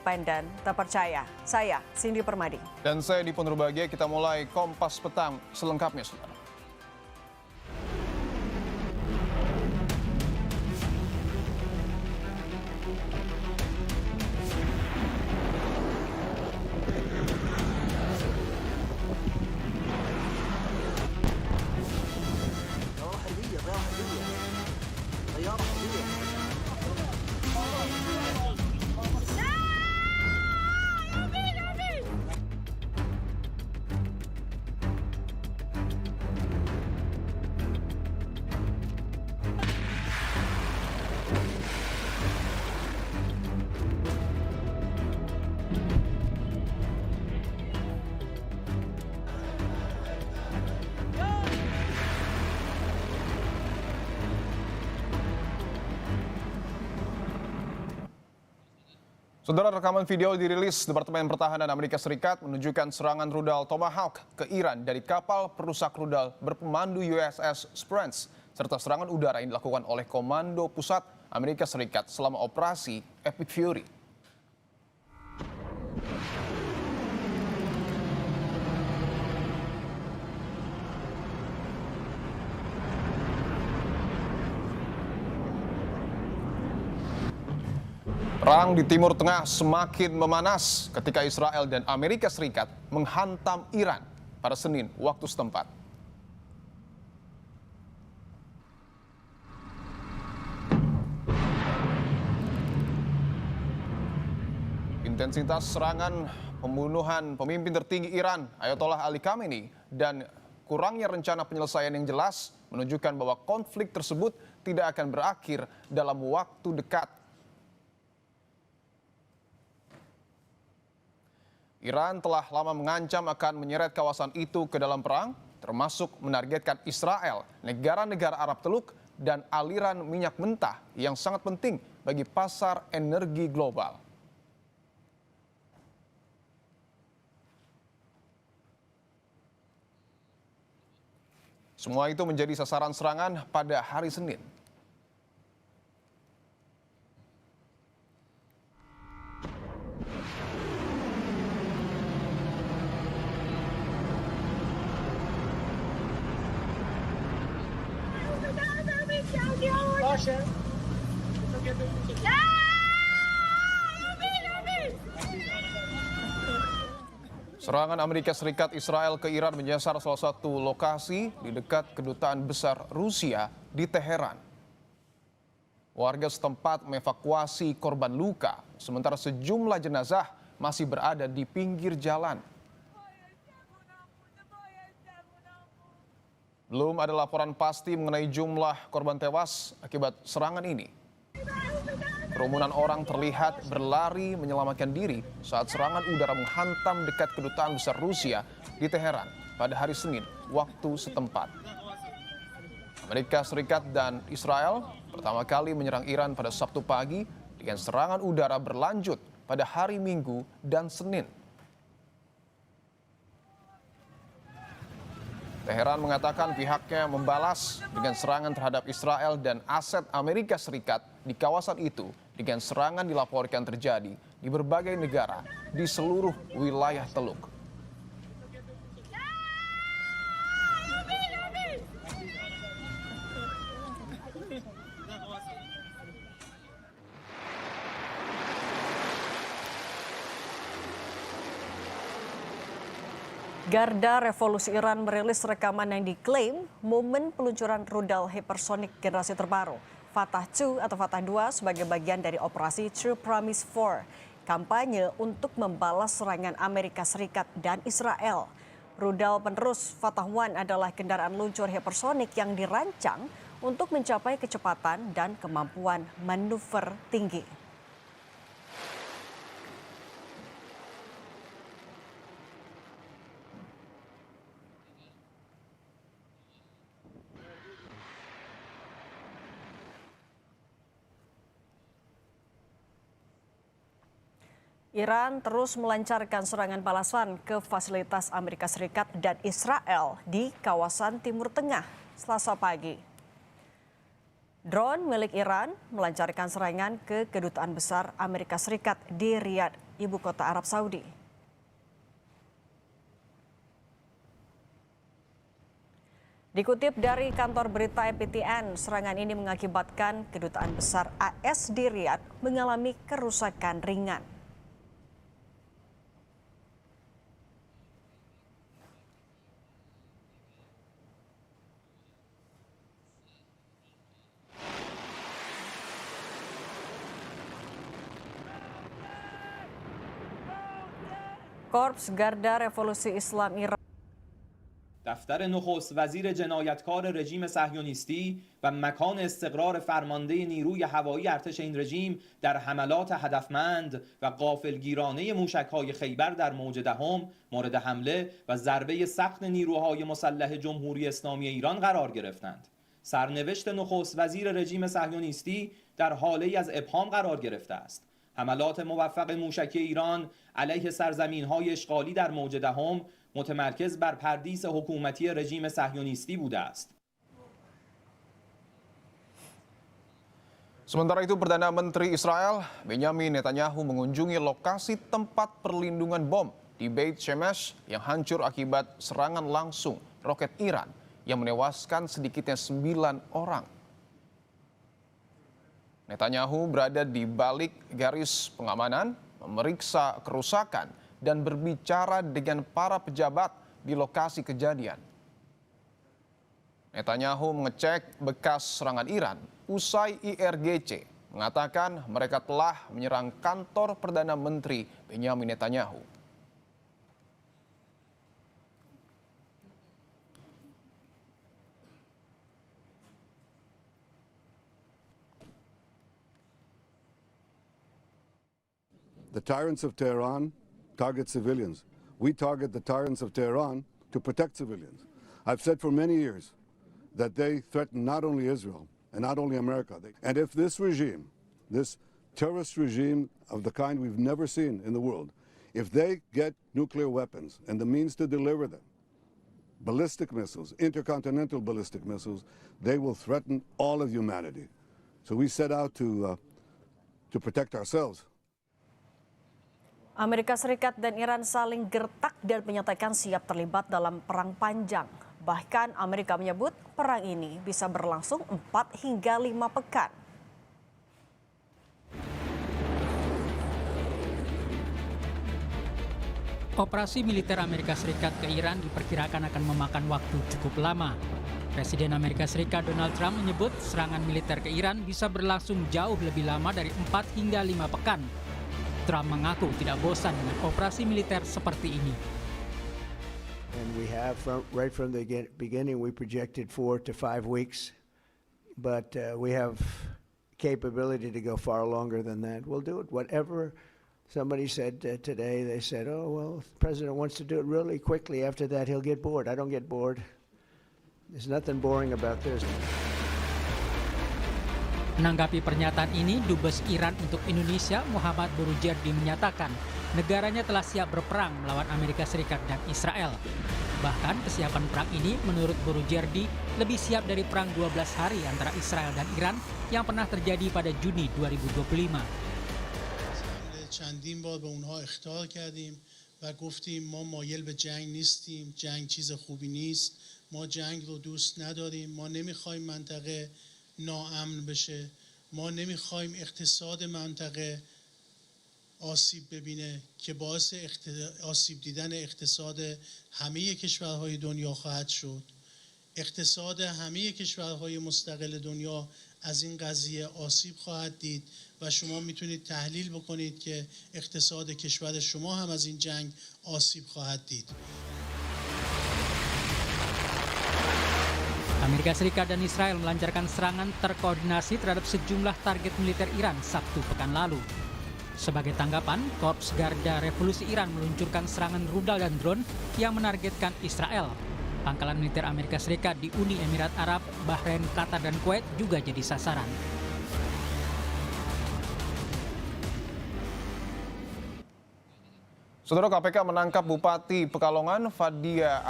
Independen, terpercaya. Saya Cindy Permadi. Dan saya Dipon Nurbahagia, kita mulai Kompas Petang selengkapnya, saudara. Saudara, rekaman video dirilis Departemen Pertahanan Amerika Serikat menunjukkan serangan rudal Tomahawk ke Iran dari kapal perusak rudal berpemandu USS Esperance, serta serangan udara yang dilakukan oleh Komando Pusat Amerika Serikat selama operasi Epic Fury. Perang di Timur Tengah semakin memanas ketika Israel dan Amerika Serikat menghantam Iran pada Senin waktu setempat. Intensitas serangan pembunuhan pemimpin tertinggi Iran, Ayatollah Ali Khamenei, dan kurangnya rencana penyelesaian yang jelas menunjukkan bahwa konflik tersebut tidak akan berakhir dalam waktu dekat. Iran telah lama mengancam akan menyeret kawasan itu ke dalam perang, termasuk menargetkan Israel, negara-negara Arab Teluk, dan aliran minyak mentah yang sangat penting bagi pasar energi global. Semua itu menjadi sasaran serangan pada hari Senin. Serangan Amerika Serikat Israel ke Iran menyasar salah satu lokasi di dekat kedutaan besar Rusia di Teheran. Warga setempat mengevakuasi korban luka, sementara sejumlah jenazah masih berada di pinggir jalan. Belum ada laporan pasti mengenai jumlah korban tewas akibat serangan ini. Kerumunan orang terlihat berlari menyelamatkan diri saat serangan udara menghantam dekat kedutaan besar Rusia di Teheran pada hari Senin waktu setempat. Amerika Serikat dan Israel pertama kali menyerang Iran pada Sabtu pagi dengan serangan udara berlanjut pada hari Minggu dan Senin. Teheran mengatakan pihaknya membalas dengan serangan terhadap Israel dan aset Amerika Serikat di kawasan itu dengan serangan dilaporkan terjadi di berbagai negara di seluruh wilayah Teluk. Garda Revolusi Iran merilis rekaman yang diklaim momen peluncuran rudal hipersonik generasi terbaru Fatah 2 atau Fatah 2 sebagai bagian dari operasi True Promise 4, kampanye untuk membalas serangan Amerika Serikat dan Israel. Rudal penerus Fatah 1 adalah kendaraan luncur hipersonik yang dirancang untuk mencapai kecepatan dan kemampuan manuver tinggi. Iran terus melancarkan serangan balasan ke fasilitas Amerika Serikat dan Israel di kawasan Timur Tengah Selasa pagi. Drone milik Iran melancarkan serangan ke Kedutaan Besar Amerika Serikat di Riyadh, ibu kota Arab Saudi. Dikutip dari kantor berita EPTN, serangan ini mengakibatkan kedutaan besar AS di Riyadh mengalami kerusakan ringan. Korps Garda Revolusi Islam Iran دفتر نخست وزیر جنایتکار رژیم صهیونیستی و مکان استقرار فرمانده نیروی هوایی ارتش این رژیم در حملات هدفمند و غافلگیرانه موشک‌های خیبر در موج دهم مورد حمله و ضربه سخت نیروهای مسلح جمهوری اسلامی ایران قرار گرفتند. سرنوشت نخست وزیر رژیم صهیونیستی در حاله‌ای از ابهام قرار گرفته است. حملات موفق موشکی ایران علیه سرزمین‌های اشغالی در موج دهم متمرکز بر پردیس حکومتی رژیم صهیونیستی بوده است. Sementara itu, Perdana Menteri Israel Benjamin Netanyahu mengunjungi lokasi tempat perlindungan bom di Beit Shemesh yang hancur akibat serangan langsung roket Iran yang menewaskan sedikitnya 9 orang. Netanyahu berada di balik garis pengamanan, memeriksa kerusakan dan berbicara dengan para pejabat di lokasi kejadian. Netanyahu mengecek bekas serangan Iran usai IRGC mengatakan mereka telah menyerang kantor Perdana Menteri Benjamin Netanyahu. The tyrants of Tehran target civilians. We target the tyrants of Tehran to protect civilians. I've said for many years that they threaten not only Israel and not only America. And if this regime, this terrorist regime of the kind we've never seen in the world, if they get nuclear weapons and the means to deliver them, ballistic missiles, intercontinental ballistic missiles, they will threaten all of humanity. So we set out to protect ourselves. Amerika Serikat dan Iran saling gertak dan menyatakan siap terlibat dalam perang panjang. Bahkan Amerika menyebut perang ini bisa berlangsung 4 hingga 5 pekan. Operasi militer Amerika Serikat ke Iran diperkirakan akan memakan waktu cukup lama. Presiden Amerika Serikat Donald Trump menyebut serangan militer ke Iran bisa berlangsung jauh lebih lama dari 4 hingga 5 pekan. Trump mengaku tidak bosan dengan operasi militer seperti ini. And we have, right from the beginning, we projected 4 to 5 weeks, but we have capability to go far longer than that. We'll do it. Whatever somebody said today, they said, oh, well, if the president wants to do it really quickly. After that, he'll get bored. I don't get bored. There's nothing boring about this. Menanggapi pernyataan ini, Dubes Iran untuk Indonesia Muhammad Borujerdi menyatakan negaranya telah siap berperang melawan Amerika Serikat dan Israel. Bahkan kesiapan perang ini menurut Borujerdi lebih siap dari perang 12 hari antara Israel dan Iran yang pernah terjadi pada Juni 2025. چندین بار به اونها اخطار کردیم و گفتیم ما مایل به جنگ نیستیم، جنگ چیز خوبی نیست، ما جنگ رو دوست نداریم، ما نمیخوایم منطقه ناامن بشه، ما نمیخوایم اقتصاد منطقه آسیب ببینه که باعث آسیب دیدن اقتصاد همه کشورهای دنیا خواهد شد. اقتصاد همه کشورهای مستقل دنیا از این قضیه آسیب خواهد دید و شما میتونید تحلیل بکنید که اقتصاد کشور شما هم از این جنگ آسیب خواهد دید. Amerika Serikat dan Israel melancarkan serangan terkoordinasi terhadap sejumlah target militer Iran Sabtu pekan lalu. Sebagai tanggapan, Korps Garda Revolusi Iran meluncurkan serangan rudal dan drone yang menargetkan Israel. Pangkalan militer Amerika Serikat di Uni Emirat Arab, Bahrain, Qatar, dan Kuwait juga jadi sasaran. Saudara, KPK menangkap Bupati Pekalongan Fadia